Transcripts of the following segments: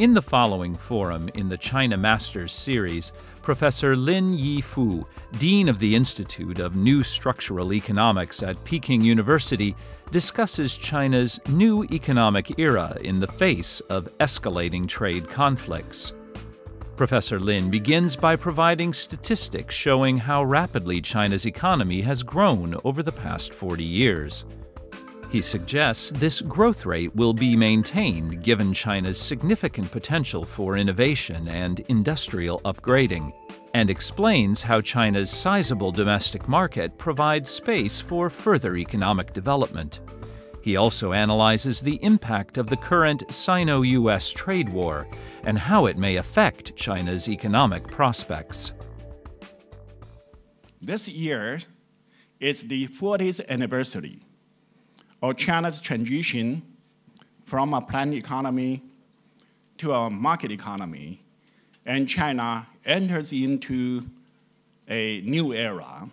In the following forum in the China Masters series, Professor Lin Yifu, Dean of the Institute of New Structural Economics at Peking University, discusses China's new economic era in the face of escalating trade conflicts. Professor Lin begins by providing statistics showing how rapidly China's economy has grown over the past 40 years. He suggests this growth rate will be maintained given China's significant potential for innovation and industrial upgrading, and explains how China's sizable domestic market provides space for further economic development. He also analyzes the impact of the current Sino-US trade war and how it may affect China's economic prospects. This year is the 40th anniversary of China's transition from a planned economy to a market economy, and China enters into a new era.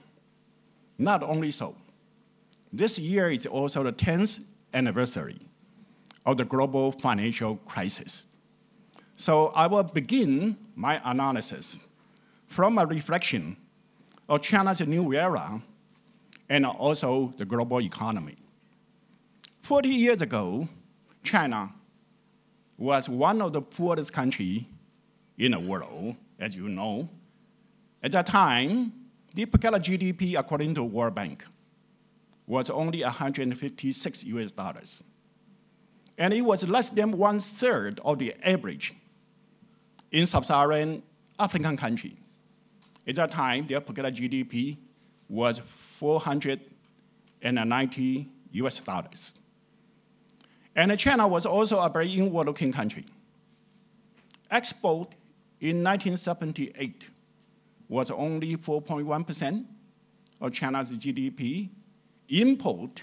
Not only so, this year is also the 10th anniversary of the global financial crisis. So I will begin my analysis from a reflection of China's new era and also the global economy. 40 years ago, China was one of the poorest countries in the world, as you know. At that time, the per capita GDP, according to World Bank, was only 156 US dollars. And it was less than 1/3 of the average in sub-Saharan African countries. At that time, their per capita GDP was 490 US dollars. And China was also a very inward-looking country. Export in 1978 was only 4.1% of China's GDP. Import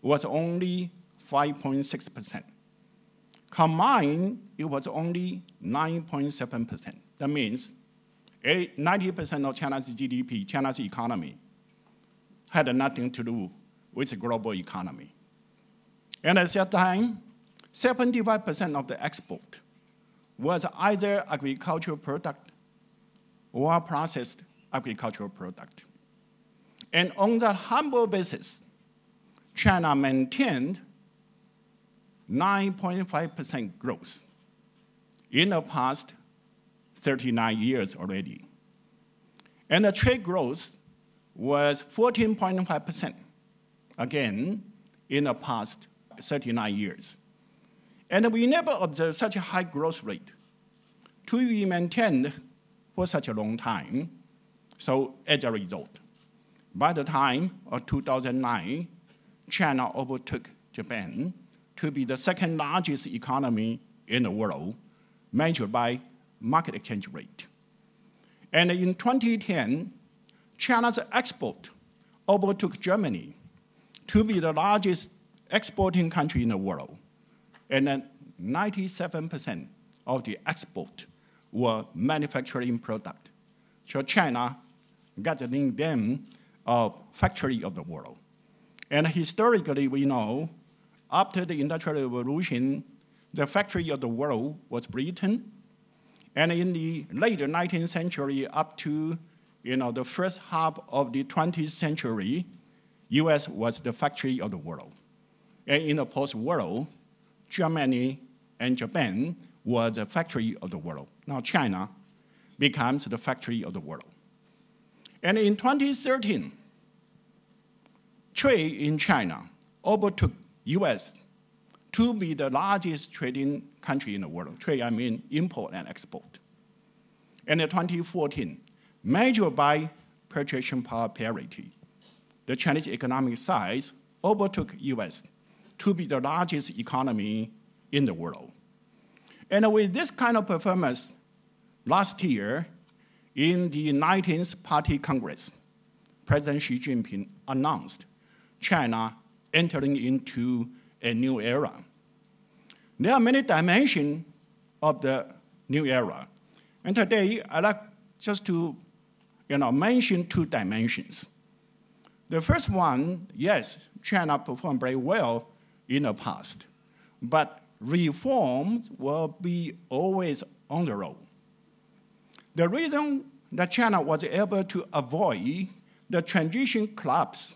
was only 5.6%. Combined, it was only 9.7%. That means 90% of China's GDP, China's economy, had nothing to do with the global economy. And at that time, 75% of the export was either agricultural product or processed agricultural product. And on that humble basis, China maintained 9.5% growth in the past 39 years already. And the trade growth was 14.5%, again, in the past 39 years. And we never observed such a high growth rate to be maintained for such a long time. So as a result, by the time of 2009, China overtook Japan to be the second largest economy in the world, measured by market exchange rate. And in 2010, China's export overtook Germany to be the largest exporting country in the world. And then 97% of the export were manufacturing product. So China got the nickname of factory of the world. And historically, we know, after the Industrial Revolution, the factory of the world was Britain. And in the later 19th century, up to the first half of the 20th century, US was the factory of the world. And in the post-world, Germany and Japan were the factory of the world. Now China becomes the factory of the world. And in 2013, trade in China overtook US to be the largest trading country in the world. Trade, I mean import and export. And in 2014, measured by purchasing power parity, the Chinese economic size overtook US to be the largest economy in the world. And with this kind of performance, last year, in the 19th Party Congress, President Xi Jinping announced China entering into a new era. There are many dimensions of the new era. And today, I'd like just to mention 2 dimensions. The first one, yes, China performed very well in the past. But reforms will be always on the road. The reason that China was able to avoid the transition collapse,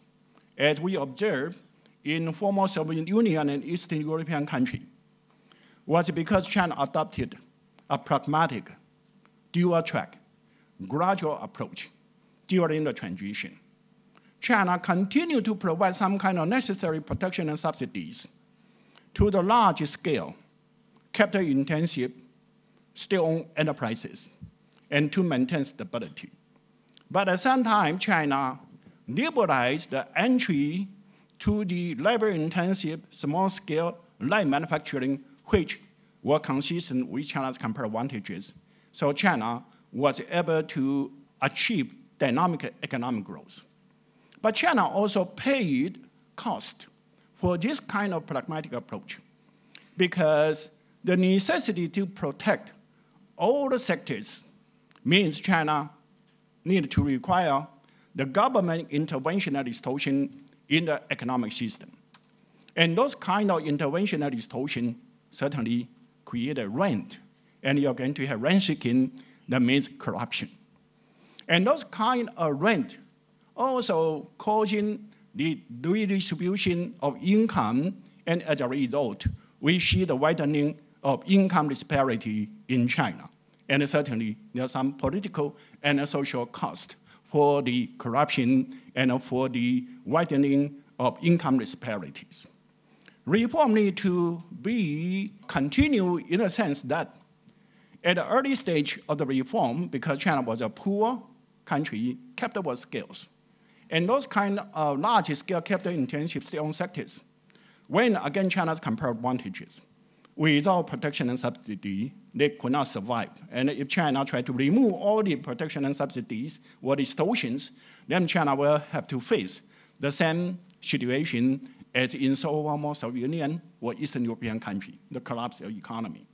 as we observed in former Soviet Union and Eastern European countries, was because China adopted a pragmatic, dual-track, gradual approach during the transition. China continued to provide some kind of necessary protection and subsidies to the large-scale, capital-intensive, state-owned enterprises and to maintain stability. But at the same time, China liberalized the entry to the labor-intensive, small-scale light manufacturing, which were consistent with China's comparative advantages. So China was able to achieve dynamic economic growth. But China also paid cost for this kind of pragmatic approach because the necessity to protect all the sectors means China needed to require the government intervention and distortion in the economic system. And those kind of intervention and distortion certainly create a rent, and you're going to have rent seeking that means corruption. And those kind of rent also causing the redistribution of income, and as a result, we see the widening of income disparity in China. And certainly, there are some political and social cost for the corruption and for the widening of income disparities. Reform need to be continued in a sense that at the early stage of the reform, because China was a poor country, capital was scarce. And those kind of large-scale capital-intensive state-owned sectors, when again China's comparative advantages, without protection and subsidy, they could not survive. And if China tried to remove all the protection and subsidies or distortions, then China will have to face the same situation as in former Soviet Union or Eastern European country, the collapse of economy.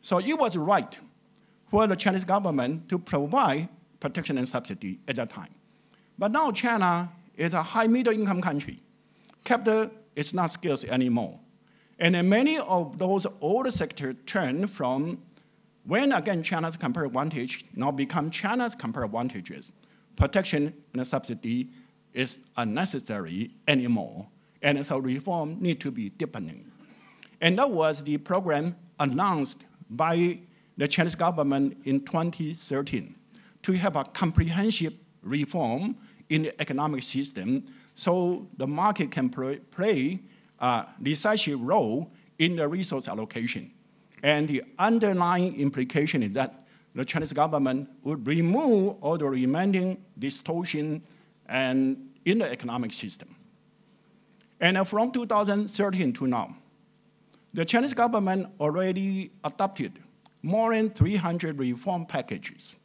So it was right for the Chinese government to provide protection and subsidy at that time. But now China is a high middle-income country. Capital is not scarce anymore. And then many of those older sectors turn from when, again, China's comparative advantage now become China's comparative advantages. Protection and subsidy is unnecessary anymore. And so reform need to be deepening. And that was the program announced by the Chinese government in 2013 to have a comprehensive reform in the economic system so the market can play a decisive role in the resource allocation. And the underlying implication is that the Chinese government would remove all the remaining distortion and in the economic system. And from 2013 to now, the Chinese government already adopted more than 300 reform packages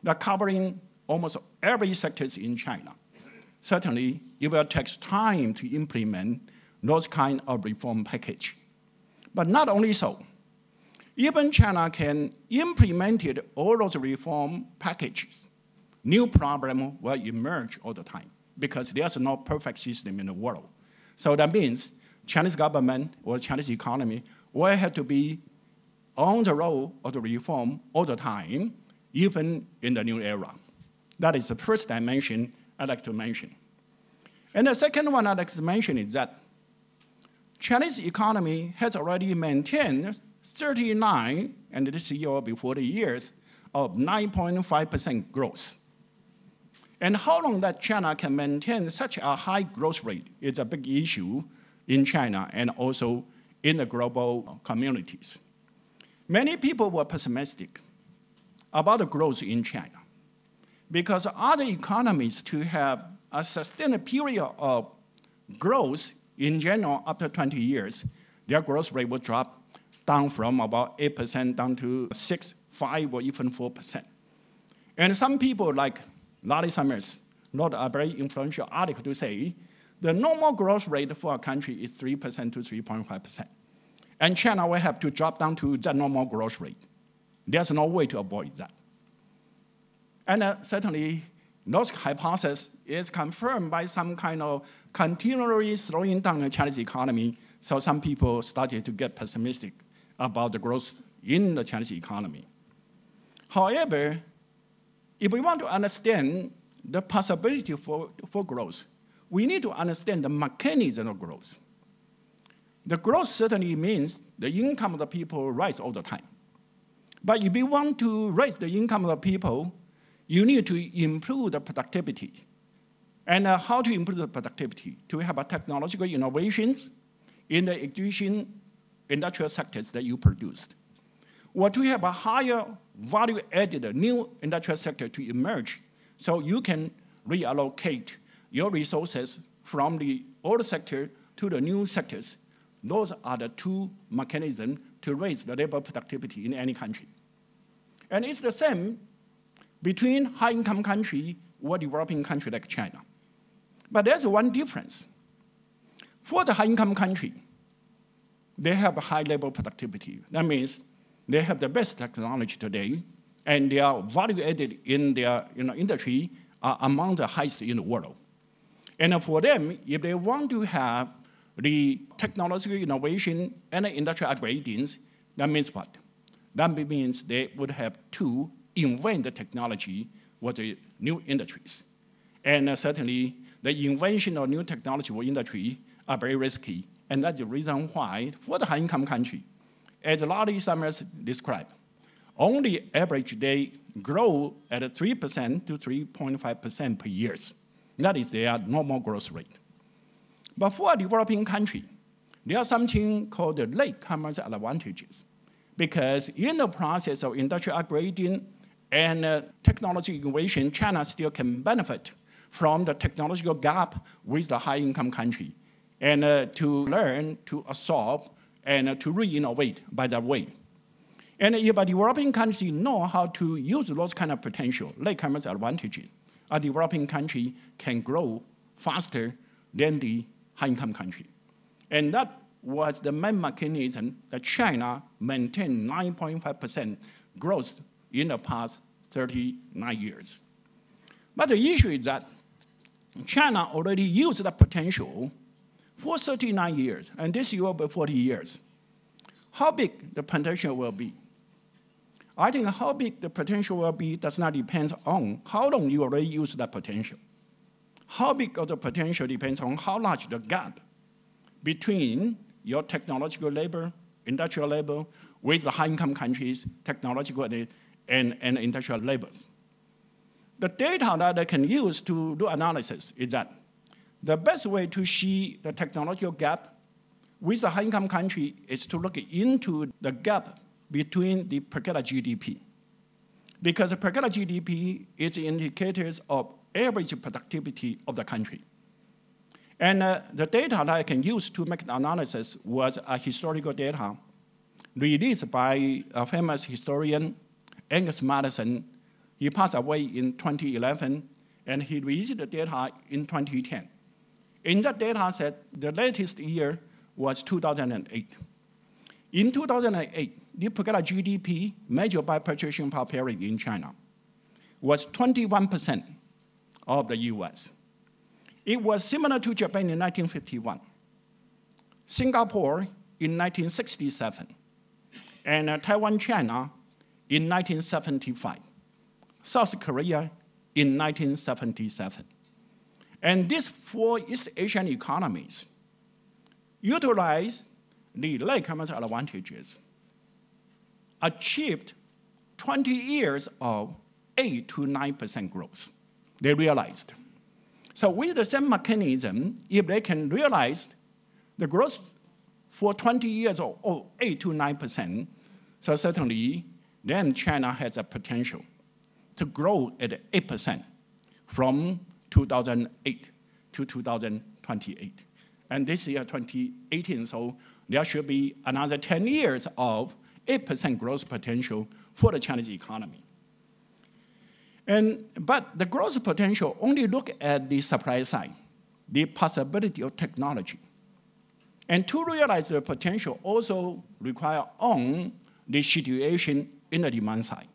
that covering almost every sector in China. Certainly, it will take time to implement those kind of reform package. But not only so, even China can implement all those reform packages. New problems will emerge all the time because there's no perfect system in the world. So that means Chinese government or Chinese economy will have to be on the road of the reform all the time, even in the new era. That is the first dimension I'd like to mention. And the second one I'd like to mention is that Chinese economy has already maintained 39, and this year before the years, of 9.5% growth. And how long that China can maintain such a high growth rate is a big issue in China and also in the global communities. Many people were pessimistic about the growth in China because other economies to have a sustained period of growth in general after 20 years, their growth rate will drop down from about 8% down to 6, 5, or even 4%. And some people like Larry Summers wrote a very influential article to say the normal growth rate for a country is 3% to 3.5%. And China will have to drop down to that normal growth rate. There's no way to avoid that. And certainly, those hypothesis is confirmed by some kind of continually slowing down the Chinese economy So some people started to get pessimistic about the growth in the Chinese economy. However, if we want to understand the possibility for growth, we need to understand the mechanism of growth. The growth certainly means the income of the people rise all the time. But if you want to raise the income of the people, you need to improve the productivity. And how to improve the productivity? To have a technological innovations in the existing industrial sectors that you produced. Or to have a higher value-added new industrial sector to emerge so you can reallocate your resources from the old sector to the new sectors. Those are the two mechanisms to raise the labor productivity in any country. And it's the same between high-income country or developing country like China. But there's one difference. For the high-income country, they have a high labor productivity. That means they have the best technology today, and their value added in their industry are among the highest in the world. And for them, if they want to have the technological innovation and the industrial upgradings, that means what? That means they would have to invent the technology for the new industries. And certainly, the invention of new technology or industry are very risky. And that's the reason why, for the high-income country, as Larry Summers described, only average they grow at 3% to 3.5% per year. That is their normal growth rate. But for a developing country, there are something called the latecomer advantages. Because in the process of industrial upgrading and technology innovation, China still can benefit from the technological gap with the high-income country, and to learn, to absorb, and to re-innovate by that way. And if a developing country know how to use those kind of potential, latecomer advantages, a developing country can grow faster than the high-income country. And that was the main mechanism that China maintained 9.5% growth in the past 39 years. But the issue is that China already used that potential for 39 years, and this year will be 40 years. How big the potential will be? I think how big the potential will be does not depend on how long you already use that potential. How big of the potential depends on how large the gap between your technological labor, industrial labor, with the high-income countries' technological and industrial labor. The data that they can use to do analysis is that the best way to see the technological gap with the high-income country is to look into the gap between the per capita GDP. Because the per capita GDP is indicators of average productivity of the country. And the data that I can use to make the analysis was a historical data released by a famous historian, Angus Madison. He passed away in 2011, and he released the data in 2010. In that data set, the latest year was 2008. In 2008, the per capita GDP measured by purchasing power parity in China was 21% of the US. It was similar to Japan in 1951, Singapore in 1967, and Taiwan, China in 1975, South Korea in 1977. And these four East Asian economies utilize the latecomer advantages, achieved 20 years of 8 to 9% growth. They realized. So with the same mechanism, if they can realize the growth for 20 years of 8 to 9%, so certainly then China has a potential to grow at 8% from 2008 to 2028. And this year, 2018, so there should be another 10 years of 8% growth potential for the Chinese economy. But the growth potential only look at the supply side, the possibility of technology. And to realize the potential also require on the situation in the demand side.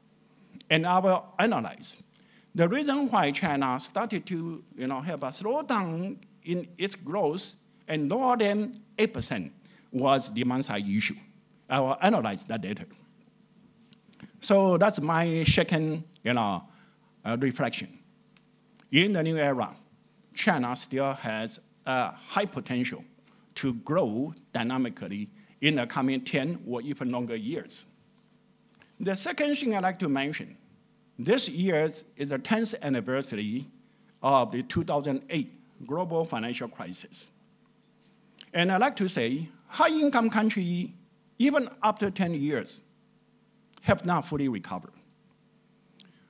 And I will analyze the reason why China started to have a slowdown in its growth and lower than 8% was demand-side issue. I will analyze that later. So that's my second reflection. In the new era, China still has a high potential to grow dynamically in the coming 10 or even longer years. The second thing I'd like to mention, this year is the 10th anniversary of the 2008 global financial crisis. And I'd like to say, high-income countries, even after 10 years, have not fully recovered.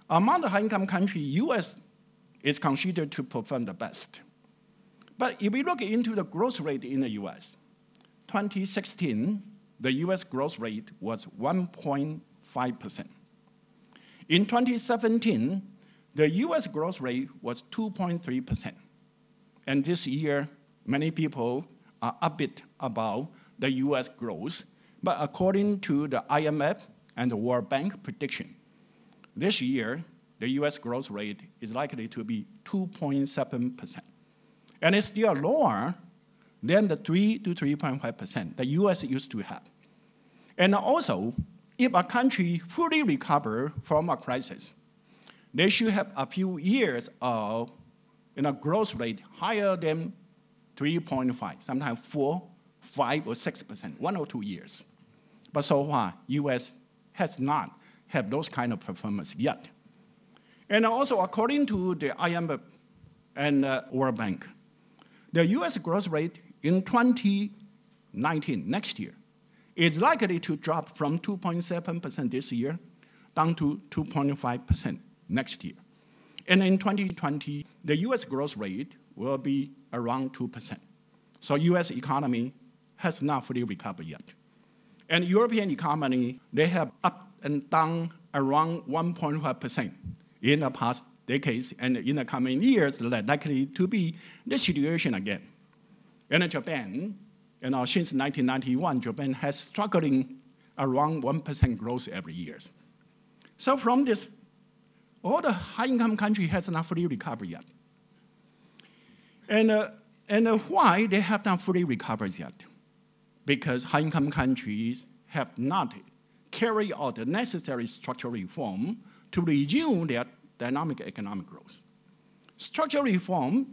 Among the high-income countries, US is considered to perform the best. But if we look into the growth rate in the US, 2016, the US growth rate was 1.5%. In 2017, the US growth rate was 2.3%. And this year, many people are a bit about the US growth. But according to the IMF and the World Bank prediction, this year, the US growth rate is likely to be 2.7%. And it's still lower than the 3 to 3.5% the US used to have. And also, if a country fully recovers from a crisis, they should have a few years of growth rate higher than 3.5, sometimes 4, 5, or 6%, 1 or 2 years. But so far, US has not had those kind of performance yet. And also, according to the IMF and World Bank, the US growth rate in 2019, next year, is likely to drop from 2.7% this year down to 2.5% next year. And in 2020, the US growth rate will be around 2%. So US economy has not fully recovered yet. And European economy, they have up and down around 1.5% in the past decades, and in the coming years, likely to be the situation again. And Japan, since 1991, Japan has struggling around 1% growth every year. So from this, all the high-income countries has not fully recovered yet. And why they have not fully recovered yet? Because high-income countries have not carried out the necessary structural reform to resume their dynamic economic growth. Structural reform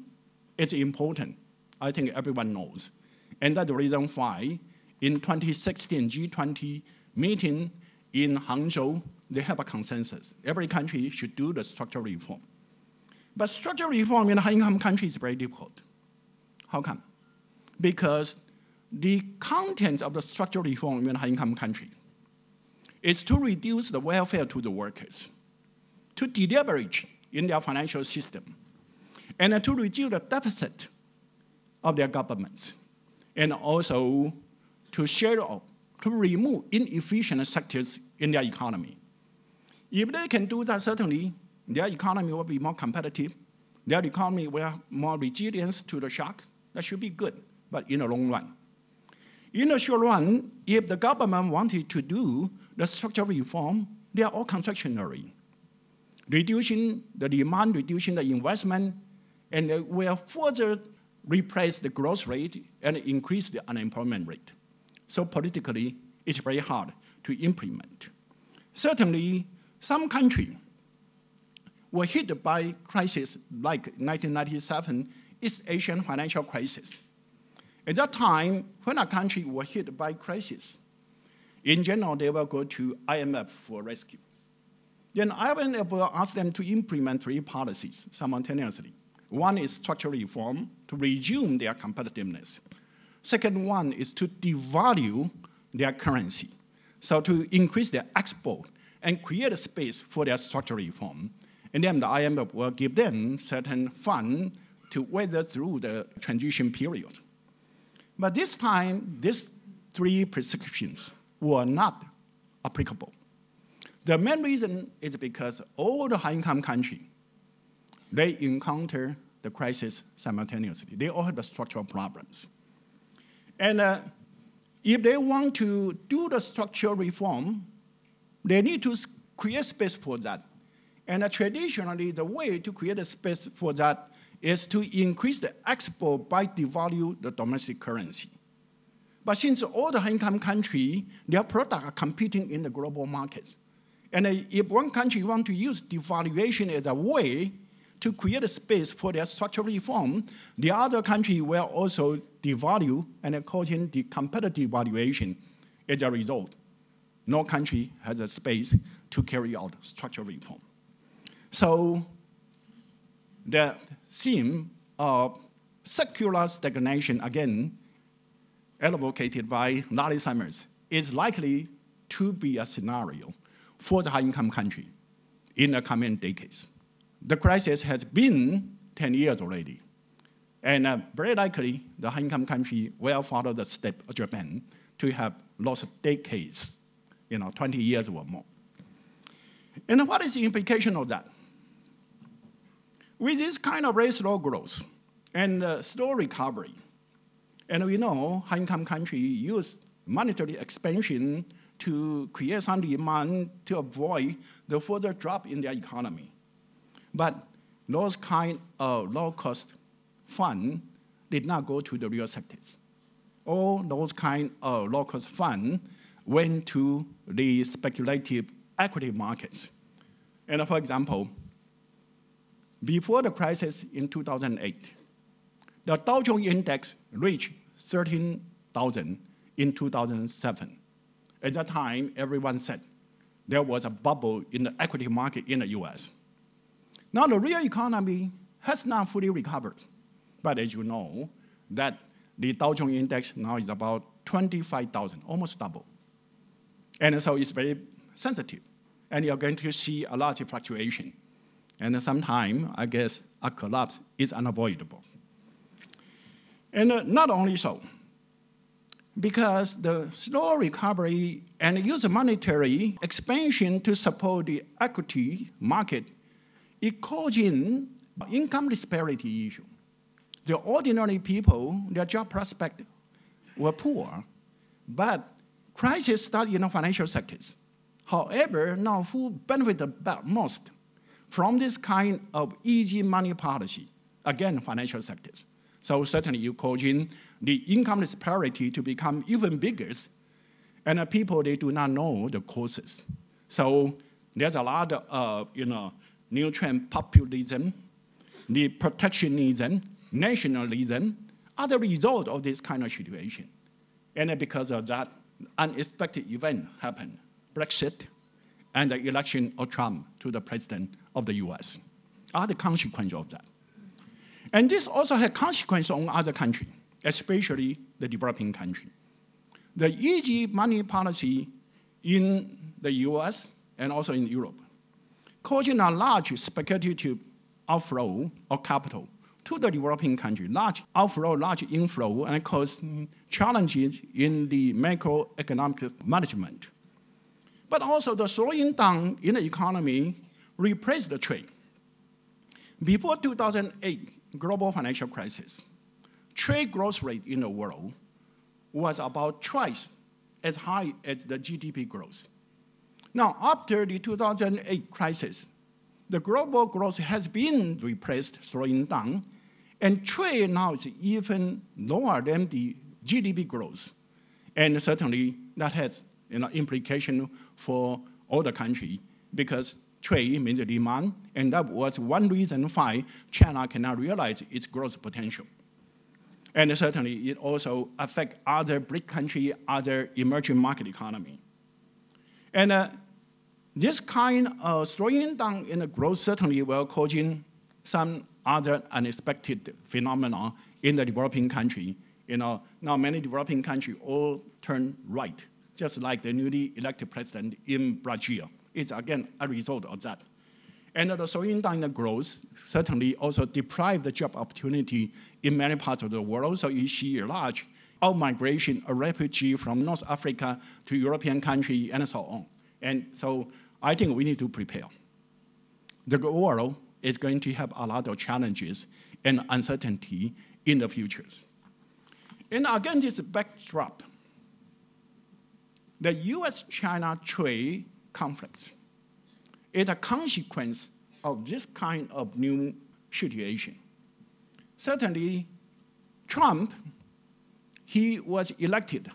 is important. I think everyone knows. And that's the reason why in 2016 G20 meeting in Hangzhou, they have a consensus. Every country should do the structural reform. But structural reform in high-income countries is very difficult. How come? Because the content of the structural reform in high-income countries is to reduce the welfare to the workers, to deleverage in their financial system, and to reduce the deficit of their governments, and also to share off, to remove inefficient sectors in their economy. If they can do that, certainly their economy will be more competitive, their economy will have more resilience to the shocks. That should be good, but in the long run. In the short run, if the government wanted to do the structural reform, they are all contractionary. Reducing the demand, reducing the investment, and they will further replace the growth rate and increase the unemployment rate. So politically, it's very hard to implement. Certainly, some countries were hit by crisis like 1997 East Asian financial crisis. At that time, when a country was hit by crisis, in general, they will go to IMF for rescue. Then IMF will ask them to implement 3 policies simultaneously. One is structural reform to resume their competitiveness. Second one is to devalue their currency, so to increase their export and create a space for their structural reform. And then the IMF will give them certain funds to weather through the transition period. But this time, these 3 prescriptions were not applicable. The main reason is because all the high-income countries, they encounter the crisis simultaneously. They all have the structural problems. And if they want to do the structural reform, they need to create space for that. And traditionally, the way to create a space for that is to increase the export by devalue the domestic currency. But since all the high-income countries, their products are competing in the global markets. And if one country wants to use devaluation as a way to create a space for their structural reform, the other country will also devalue and causing the competitive valuation as a result. No country has a space to carry out structural reform. So the theme of secular stagnation, again, advocated by latecomer, is likely to be a scenario for the high-income country in the coming decades. The crisis has been 10 years already, and very likely the high-income country will follow the step of Japan to have lost decades, 20 years or more. And what is the implication of that? With this kind of very slow growth and slow recovery, and we know high-income countries use monetary expansion to create some demand to avoid the further drop in their economy. But those kind of low-cost funds did not go to the real sectors. All those kind of low-cost funds went to the speculative equity markets. And for example, before the crisis in 2008, the Dow Jones Index reached 13,000 in 2007. At that time, everyone said there was a bubble in the equity market in the US. Now the real economy has not fully recovered. But as you know, that the Dow Jones Index now is about 25,000, almost double. And so it's very sensitive. And you're going to see a large fluctuation. And sometimes, I guess, a collapse is unavoidable. And not only so, because the slow recovery and use monetary expansion to support the equity market, it causing income disparity issue. The ordinary people, their job prospects were poor, but crisis started in the financial sectors. However, now who benefited most from this kind of easy money policy? Again, financial sectors. So certainly you causing the income disparity to become even bigger, and people, they do not know the causes. So there's a lot of, nutrient populism, the protectionism, nationalism, are the result of this kind of situation. And because of that, unexpected event happened, Brexit and the election of Trump to the president of the US are the consequence of that. And this also had consequences on other countries, especially the developing countries. The easy money policy in the US and also in Europe, causing a large speculative outflow of capital to the developing country, large outflow, large inflow, and causing challenges in the macroeconomic management. But also the slowing down in the economy replaced the trade. Before 2008 global financial crisis, trade growth rate in the world was about twice as high as the GDP growth. Now, after the 2008 crisis, the global growth has been replaced, slowing down, and trade now is even lower than the GDP growth. And certainly that has implication for all the countries, because trade means demand, and that was one reason why China cannot realize its growth potential. And certainly it also affects other BRIC countries, other emerging market economy. And this kind of slowing down in the growth certainly will causing some other unexpected phenomena in the developing country. Now many developing countries all turn right, just like the newly elected president in Brazil. It's again a result of that. And the slowing down in the growth certainly also deprived the job opportunity in many parts of the world. So you see a large out-migration of refugees from North Africa to European countries and so on. And so I think we need to prepare. The world is going to have a lot of challenges and uncertainty in the futures. And again, this backdrop, the US-China trade conflicts is a consequence of this kind of new situation. Certainly, Trump, he was elected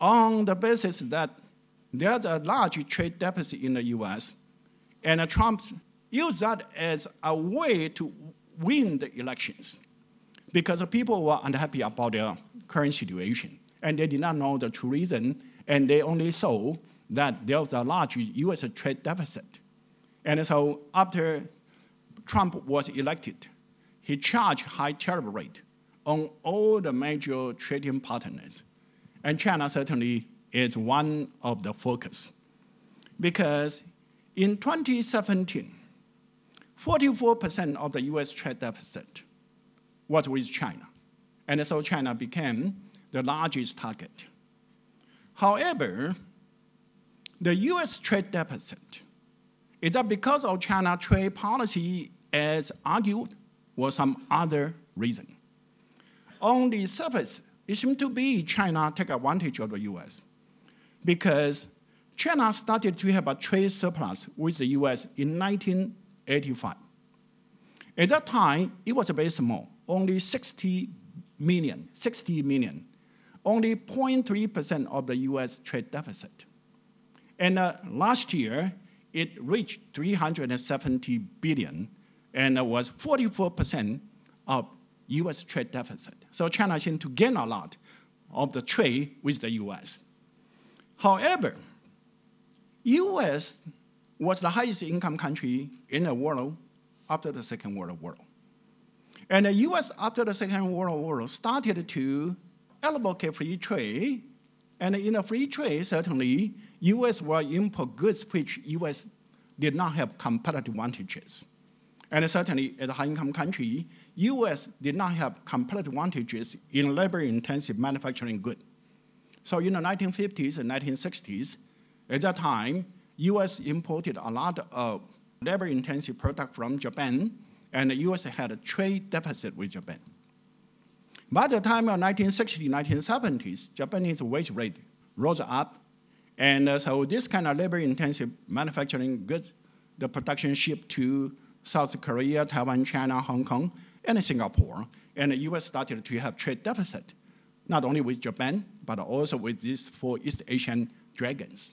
on the basis that there's a large trade deficit in the US, and Trump used that as a way to win the elections because people were unhappy about their current situation, and they did not know the true reason, and they only saw that there was a large US trade deficit. And so after Trump was elected, he charged high tariff rate on all the major trading partners. And China certainly is one of the focus. Because in 2017, 44% of the US trade deficit was with China. And so China became the largest target. However, the US trade deficit, is that because of China trade policy as argued, or some other reason? On the surface, it seems to be China take advantage of the US because China started to have a trade surplus with the US in 1985. At that time, it was very small, only 60 million, only 0.3% of the US trade deficit. And last year, it reached 370 billion and was 44% of US trade deficit. So China seemed to gain a lot of the trade with the US. However, US was the highest income country in the world after the Second World War. And the US after the Second World War started to advocate free trade, and in the free trade, certainly, US will import goods which US did not have competitive advantages. And certainly, as a high-income country, US did not have competitive advantages in labor-intensive manufacturing goods. So in the 1950s and 1960s, at that time, US imported a lot of labor-intensive products from Japan, and the US had a trade deficit with Japan. By the time of 1960s, 1970s, Japanese wage rate rose up, and so this kind of labor-intensive manufacturing goods, the production shipped to South Korea, Taiwan, China, Hong Kong, and Singapore, and the US started to have trade deficit, not only with Japan, but also with these four East Asian dragons.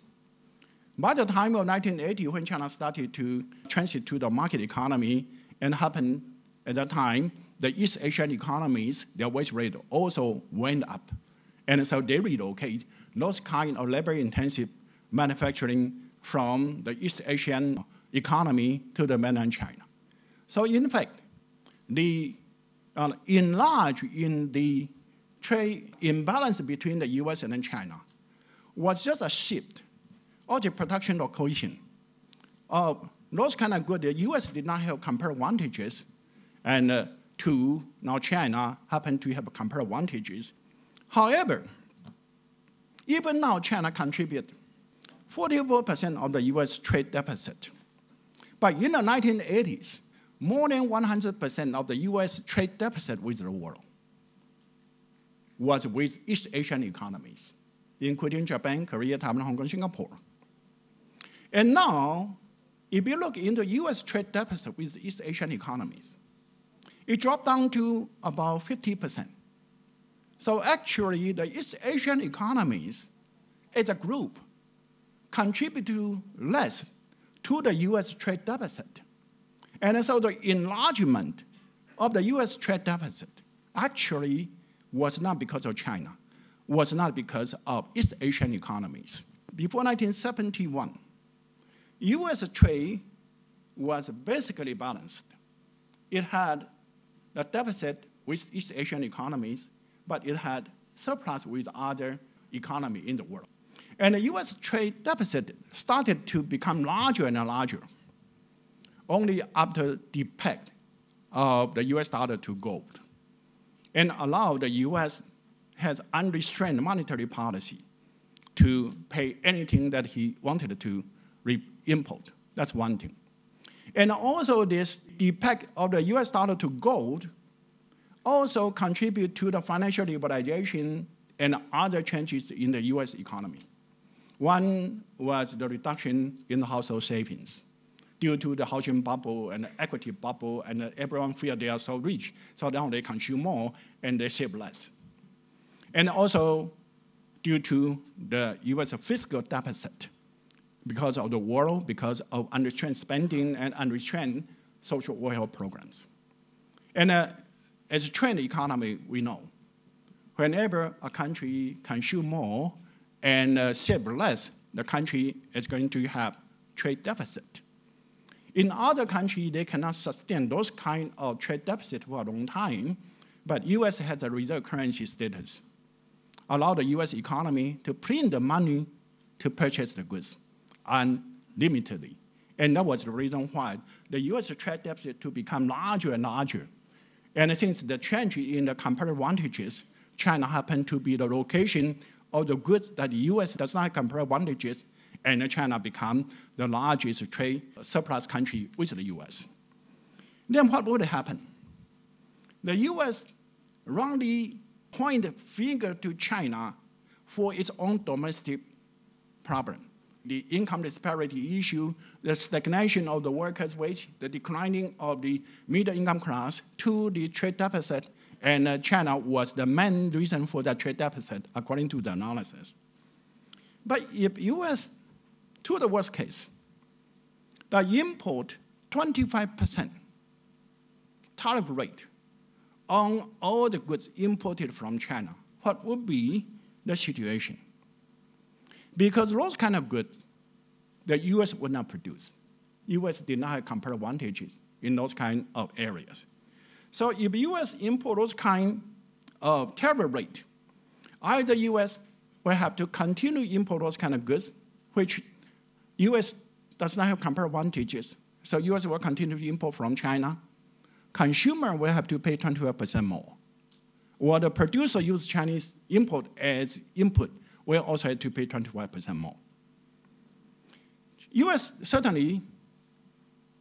By the time of 1980, when China started to transit to the market economy, and happened at that time, the East Asian economies, their wage rate also went up. And so they relocate those kind of labor-intensive manufacturing from the East Asian economy to the mainland China. So in fact, the enlarge in the trade imbalance between the US and China was just a shift of the production location of those kind of goods. The US did not have comparative advantages, and now China happened to have comparative advantages. However, even now China contributes 44% of the US trade deficit. But in the 1980s, more than 100% of the US trade deficit with the world was with East Asian economies, including Japan, Korea, Taiwan, Hong Kong, Singapore. And now, if you look into US trade deficit with East Asian economies, it dropped down to about 50%. So actually, the East Asian economies as a group contribute to less to the US trade deficit. And so the enlargement of the US trade deficit actually was not because of China, was not because of East Asian economies. Before 1971, US trade was basically balanced. It had a deficit with East Asian economies, but it had surplus with other economies in the world. And the US trade deficit started to become larger and larger only after the peg of the US dollar to gold, and allowed the US has unrestrained monetary policy to pay anything that he wanted to import. That's one thing. And also this, the peg of the US dollar to gold also contribute to the financial liberalization and other changes in the US economy. One was the reduction in household savings due to the housing bubble and the equity bubble, and everyone feels they are so rich, so now they consume more and they save less. And also due to the US fiscal deficit because of the war, because of unrestrained spending and unrestrained social welfare programs. And as a trend economy, we know, whenever a country consumes more and save less, the country is going to have trade deficit. In other countries, they cannot sustain those kind of trade deficit for a long time, but US has a reserve currency status, allow the US economy to print the money to purchase the goods unlimitedly. And that was the reason why the US trade deficit to become larger and larger. And since the change in the comparative advantages, China happened to be the location of the goods that the US does not have comparative advantages, and China become the largest trade surplus country with the US. Then what would happen? The US wrongly point the finger to China for its own domestic problem. The income disparity issue, the stagnation of the workers' wage, the declining of the middle income class, to the trade deficit, and China was the main reason for that trade deficit, according to the analysis. But if US, to the worst case, the import 25% tariff rate on all the goods imported from China, what would be the situation? Because those kind of goods, the US would not produce. US did not have comparative advantages in those kind of areas. So if US import those kind of tariff rate, either US will have to continue to import those kind of goods, which US does not have comparative advantages, so US will continue to import from China. Consumer will have to pay 25% more. Or the producer use Chinese import as input will also have to pay 25% more. US, certainly,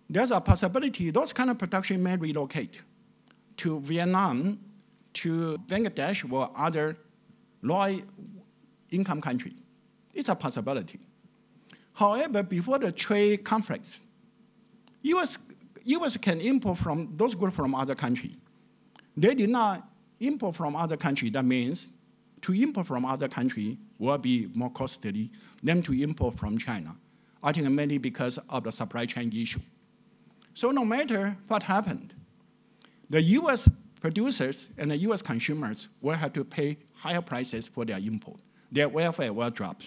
there's a possibility those kind of production may relocate to Vietnam, to Bangladesh, or other low-income country. It's a possibility. However, before the trade conflicts, US can import from those goods from other countries. They did not import from other countries. That means to import from other countries will be more costly than to import from China. I think mainly because of the supply chain issue. So no matter what happened, the US producers and the US consumers will have to pay higher prices for their import. Their welfare will drop.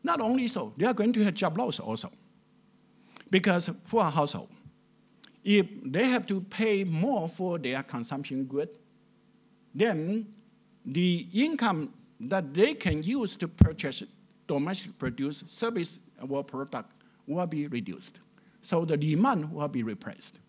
Not only so, they are going to have job loss also. Because for a household, if they have to pay more for their consumption good, then the income that they can use to purchase domestic produced service or product will be reduced. So the demand will be replaced.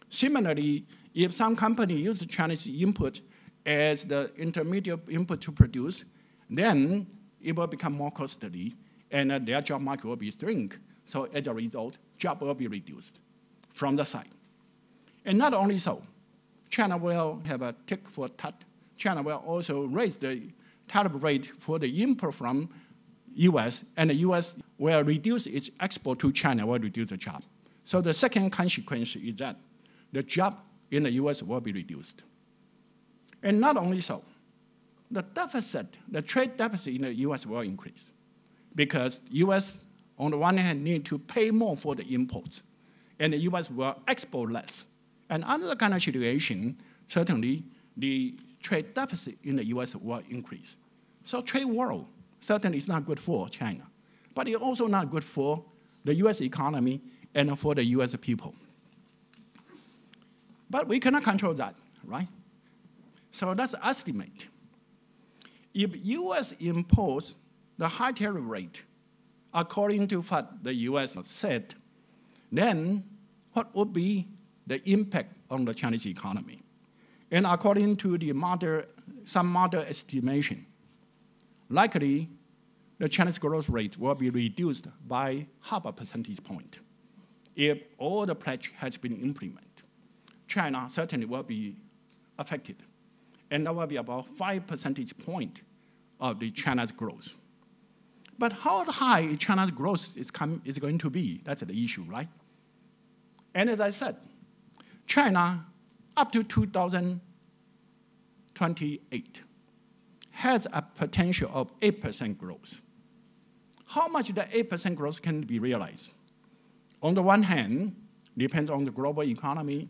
Similarly, if some company use Chinese input as the intermediate input to produce, then it will become more costly, and their job market will be shrink. So as a result, job will be reduced from the side. And not only so, China will have a tick for tat. China will also raise the tariff rate for the import from US, and the US will reduce its export to China, will reduce the job. So the second consequence is that the job in the US will be reduced. And not only so, the deficit, the trade deficit in the US will increase because US, on the one hand, need to pay more for the imports, and the US will export less. And under the kind of situation, certainly the trade deficit in the US will increase. So trade war certainly is not good for China, but it's also not good for the US economy and for the US people. But we cannot control that, right? So let's estimate. If US impose the high tariff rate according to what the US said, then what would be the impact on the Chinese economy? And according to the some moderate estimation, likely the Chinese growth rate will be reduced by 0.5 percentage point if all the pledge has been implemented. China certainly will be affected, and that will be about 5 percentage point of the China's growth. But how high China's growth is going to be, that's the issue, right? And as I said, China, up to 2028, has a potential of 8% growth. How much that 8% growth can be realized? On the one hand, depends on the global economy,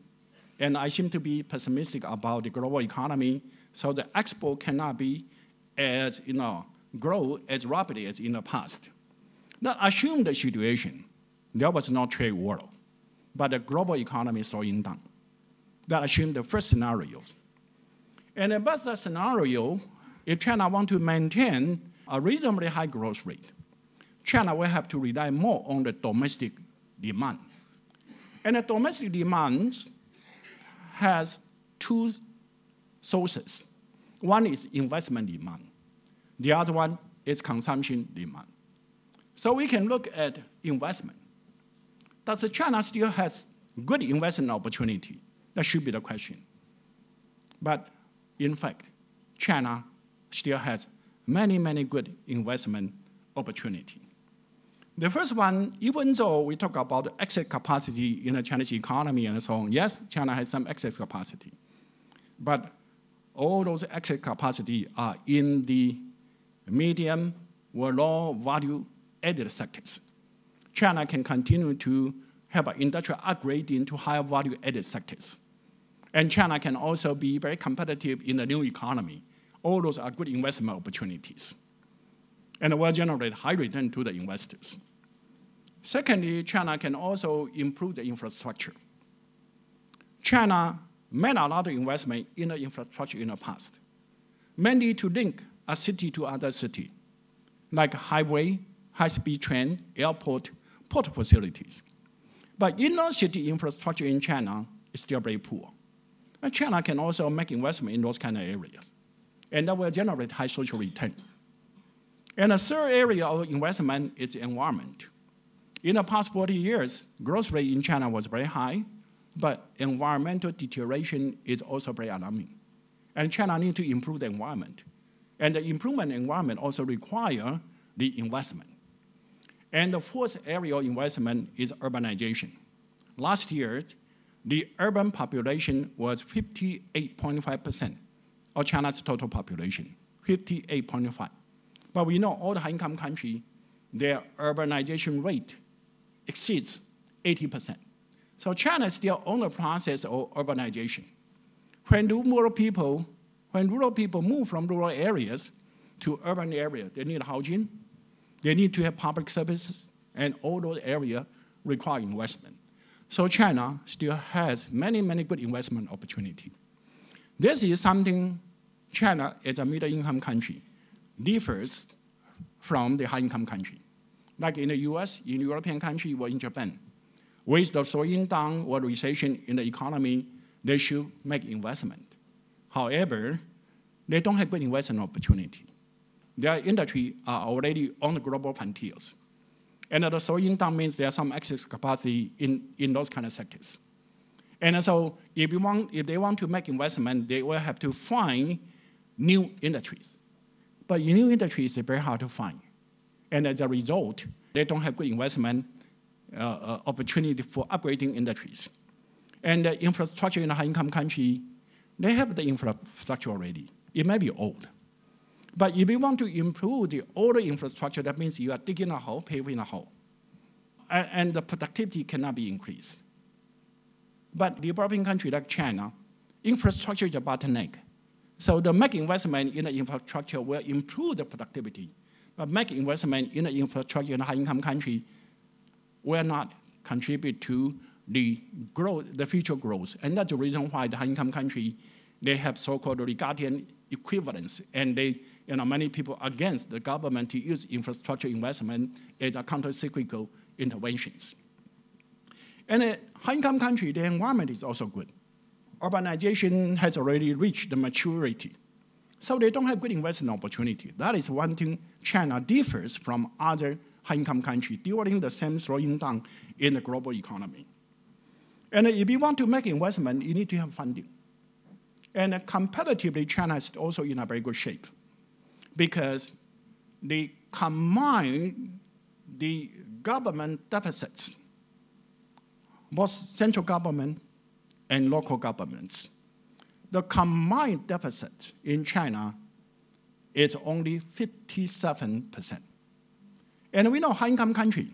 and I seem to be pessimistic about the global economy, so the export cannot be as, grow as rapidly as in the past. Now, assume the situation, there was no trade war, but the global economy is slowing down. That assume the first scenario. And about that scenario, if China wants to maintain a reasonably high growth rate, China will have to rely more on the domestic demand. And the domestic demand has two sources. One is investment demand. The other one is consumption demand. So we can look at investment. Does China still has good investment opportunity? That should be the question. But in fact, China still has many, many good investment opportunity. The first one, even though we talk about excess capacity in the Chinese economy and so on, yes, China has some excess capacity. But all those excess capacity are in the medium or low value added sectors. China can continue to have an industrial upgrade into higher value added sectors. And China can also be very competitive in the new economy. All those are good investment opportunities. And will generate high return to the investors. Secondly, China can also improve the infrastructure. China made a lot of investment in the infrastructure in the past, mainly to link a city to other city, like highway, high-speed train, airport, port facilities. But inner city infrastructure in China is still very poor. And China can also make investment in those kind of areas. And that will generate high social return. And the third area of investment is environment. In the past 40 years, growth rate in China was very high, but environmental deterioration is also very alarming. And China needs to improve the environment. And the improvement in environment also require the investment. And the fourth area of investment is urbanization. Last year, the urban population was 58.5% of China's total population, 58.5. But we know all the high-income countries, their urbanization rate exceeds 80%. So China is still on the process of urbanization. When rural people move from rural areas to urban areas, they need housing, they need to have public services, and all those areas require investment. So China still has many, many good investment opportunities. This is something China, as a middle-income country, differs from the high-income country. Like in the US, in European countries, or in Japan. With the slowing down or recession in the economy, they should make investment. However, they don't have good investment opportunity. Their industry are already on the global frontiers. And the slowing down means there's some excess capacity in those kind of sectors. And so if they want to make investment, they will have to find new industries. But new industries are very hard to find. And as a result, they don't have good investment opportunity for upgrading industries. And the infrastructure in a high-income country, they have the infrastructure already. It may be old. But if you want to improve the older infrastructure, that means you are digging a hole, paving a hole. And the productivity cannot be increased. But developing countries like China, infrastructure is a bottleneck. So the make investment in the infrastructure will improve the productivity. But make investment in the infrastructure in a high-income country will not contribute to the growth, the future growth. And that's the reason why the high-income country, they have so-called Regardian equivalence. And many people against the government to use infrastructure investment as a counter-cyclical interventions. And a high-income country, the environment is also good. Urbanization has already reached the maturity. So they don't have good investment opportunity. That is one thing China differs from other high-income countries during the same slowing down in the global economy. And if you want to make investment, you need to have funding. And competitively, China is also in a very good shape because they combine the government deficits, both central government and local governments. The combined deficit in China it's only 57%. And we know high-income country,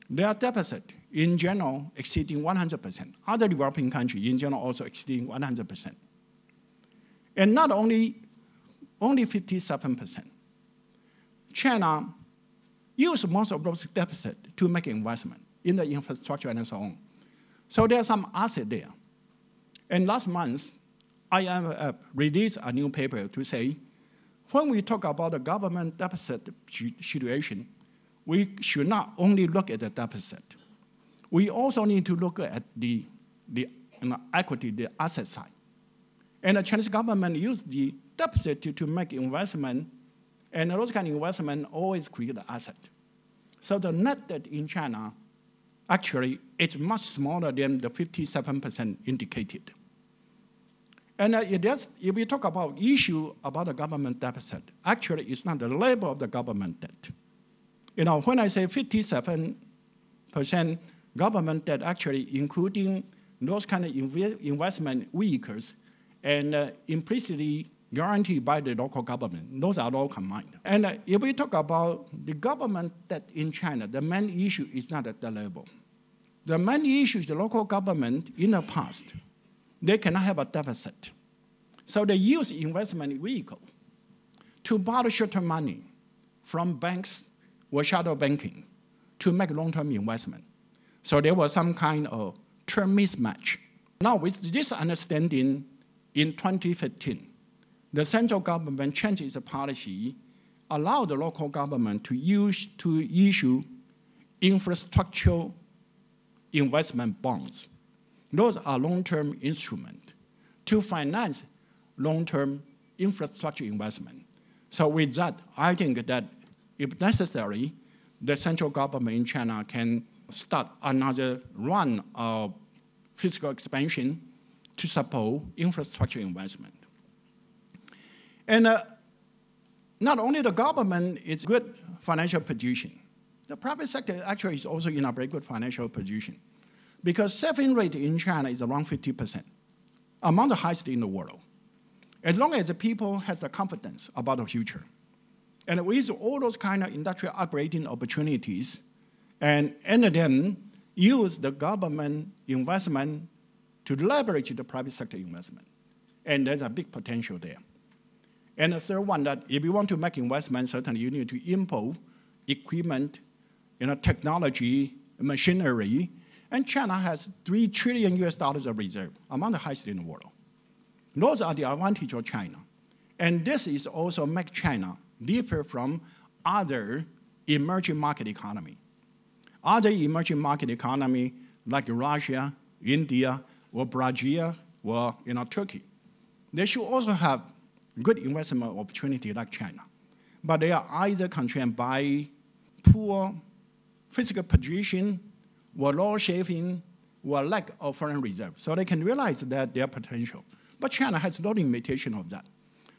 their deficit in general exceeding 100%. Other developing countries in general also exceeding 100%. And not only 57%. China used most of those deficits to make investment in the infrastructure and so on. So there's some asset there. And last month, IMF released a new paper to say, when we talk about the government deficit situation, we should not only look at the deficit. We also need to look at the equity, the asset side. And the Chinese government used the deficit to make investment, and those kind of investment always create the asset. So the net debt in China, actually, it's much smaller than the 57% indicated. And if we talk about issue about the government deficit, actually it's not the level of the government debt. You know, when I say 57% government debt, actually including those kind of investment vehicles and implicitly guaranteed by the local government. Those are all combined. And if we talk about the government debt in China, the main issue is not at the level. The main issue is the local government in the past. They cannot have a deficit. So they use investment vehicle to borrow short-term money from banks or shadow banking to make long-term investment. So there was some kind of term mismatch. Now with this understanding, in 2015, the central government changed its policy, allowed the local government to issue infrastructure investment bonds. Those are long-term instruments to finance long-term infrastructure investment. So with that, I think that if necessary, the central government in China can start another run of fiscal expansion to support infrastructure investment. And not only the government is good financial position, the private sector actually is also in a very good financial position, because saving rate in China is around 50%, among the highest in the world. As long as the people have the confidence about the future. And with all those kind of industrial upgrading opportunities, and then use the government investment to leverage the private sector investment. And there's a big potential there. And the third one, that if you want to make investment, certainly you need to import equipment, technology, machinery. And China has $3 trillion of reserve, among the highest in the world. Those are the advantage of China. And this is also make China differ from other emerging market economy. Other emerging market economy like Russia, India, or Brazil, or Turkey, they should also have good investment opportunity like China. But they are either constrained by poor physical position, or low saving, or lack of foreign reserve. So they can realize that their potential. But China has no limitation of that.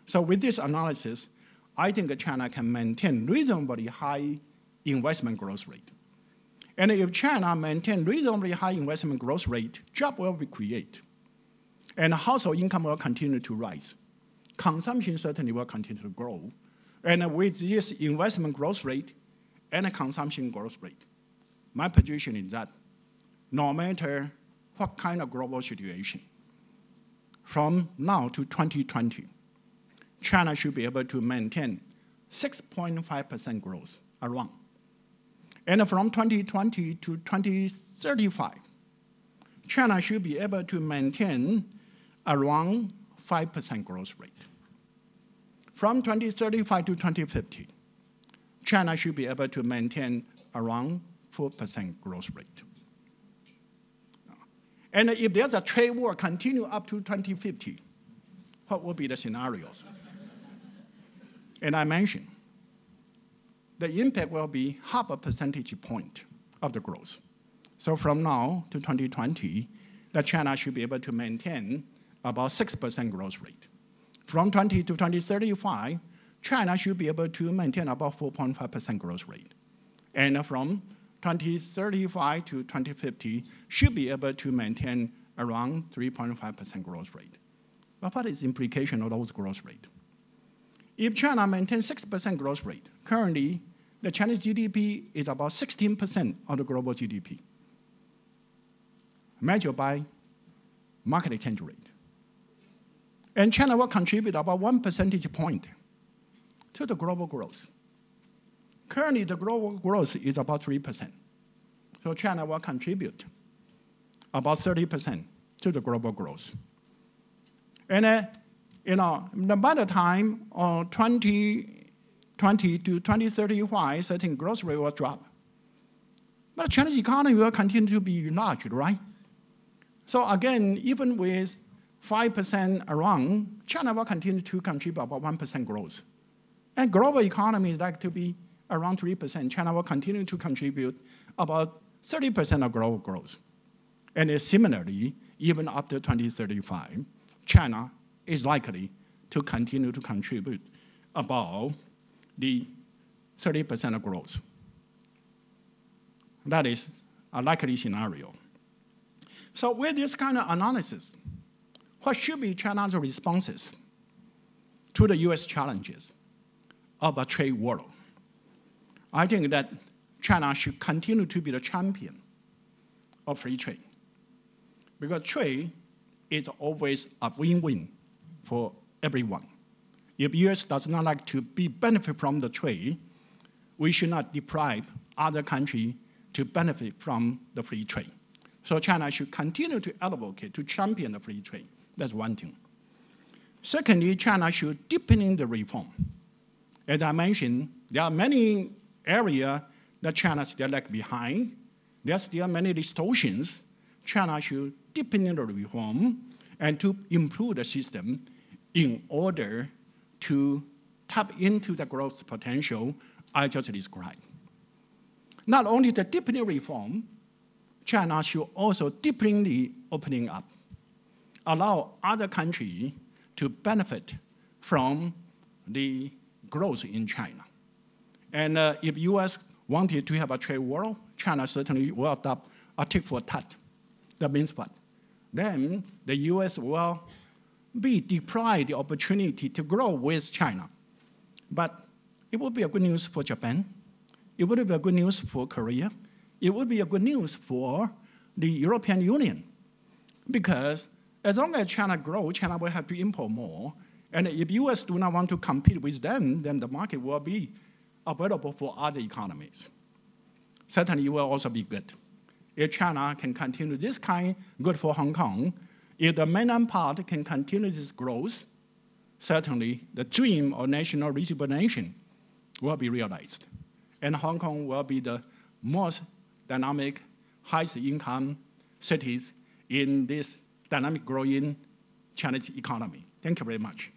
So with this analysis, I think China can maintain reasonably high investment growth rate. And if China maintains reasonably high investment growth rate, jobs will be created. And household income will continue to rise. Consumption certainly will continue to grow. And with this investment growth rate and consumption growth rate, my position is that no matter what kind of global situation, from now to 2020, China should be able to maintain 6.5% growth around. And from 2020 to 2035, China should be able to maintain around 5% growth rate. From 2035 to 2050, China should be able to maintain around 4% growth rate. And if there's a trade war continue up to 2050, what will be the scenarios? And I mentioned, the impact will be 0.5 percentage point of the growth. So from now to 2020, that China should be able to maintain about 6% growth rate. From 20 to 2035, China should be able to maintain about 4.5% growth rate. And from 2035 to 2050, should be able to maintain around 3.5% growth rate. But what is the implication of those growth rate? If China maintains 6% growth rate, currently the Chinese GDP is about 16% of the global GDP, measured by market exchange rate. And China will contribute about 1 percentage point to the global growth. Currently, the global growth is about 3%. So China will contribute about 30% to the global growth. And by the time of 2020 to 2035, certain growth rate will drop. But the Chinese economy will continue to be enlarged, right? So again, even with 5% around, China will continue to contribute about 1% growth. And global economy is likely to be around 3%. China will continue to contribute about 30% of global growth. And similarly, even after 2035, China is likely to continue to contribute about the 30% of growth. That is a likely scenario. So with this kind of analysis, what should be China's responses to the US challenges of a trade war? I think that China should continue to be the champion of free trade, because trade is always a win-win for everyone. If US does not like to benefit from the trade, we should not deprive other countries to benefit from the free trade. So China should continue to advocate, to champion the free trade. That's one thing. Secondly, China should deepen the reform. As I mentioned, there are many areas that China still lag behind. There are still many distortions. China should deepen the reform and to improve the system in order to tap into the growth potential I just described. Not only the deepening reform, China should also deepen the opening up, allow other countries to benefit from the growth in China. And if US wanted to have a trade war, China certainly will adopt a tit for tat. That means what? Then the US will be deprived the opportunity to grow with China. But it would be a good news for Japan. It would be a good news for Korea. It would be a good news for the European Union. Because as long as China grows, China will have to import more. And if US do not want to compete with them, then the market will be available for other economies. Certainly, it will also be good. If China can continue this kind, good for Hong Kong. If the mainland part can continue this growth, certainly the dream of national rejuvenation will be realized. And Hong Kong will be the most dynamic, highest income cities in this dynamic growing Chinese economy. Thank you very much.